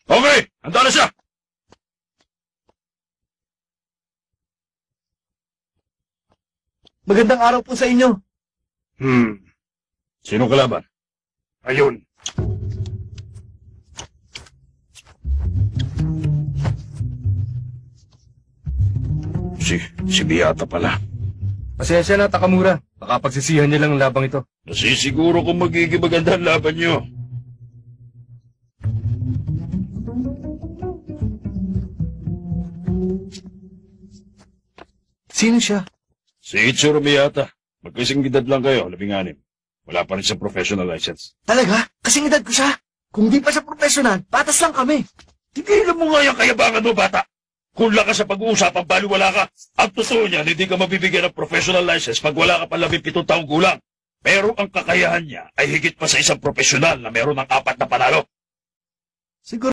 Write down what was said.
Okay, handa na siya! Magandang araw po sa inyo. Sino kalaban? Ayun. Si Biyata pala. Pasensya na, Takamura. Baka pagsisihan niya lang ang labang ito. Nasisiguro kung magiging maganda ang laban niyo. Sino siya? Si Ichiro Miyata. Magkaisang edad lang kayo, 16. Wala pa rin siyang professional license. Talaga? Kasing edad ko siya. Kung di pa siya professional, patas lang kami. Tigilan mo nga yung kayabangan mo, bata. Kung lakas sa pag-uusapan, baliwala ka. Ang totoo niyan, hindi ka mabibigyan ng professional license pag wala ka pa 17 taong gulang. Pero ang kakayahan niya ay higit pa sa isang profesional na meron ng 4 na panalo.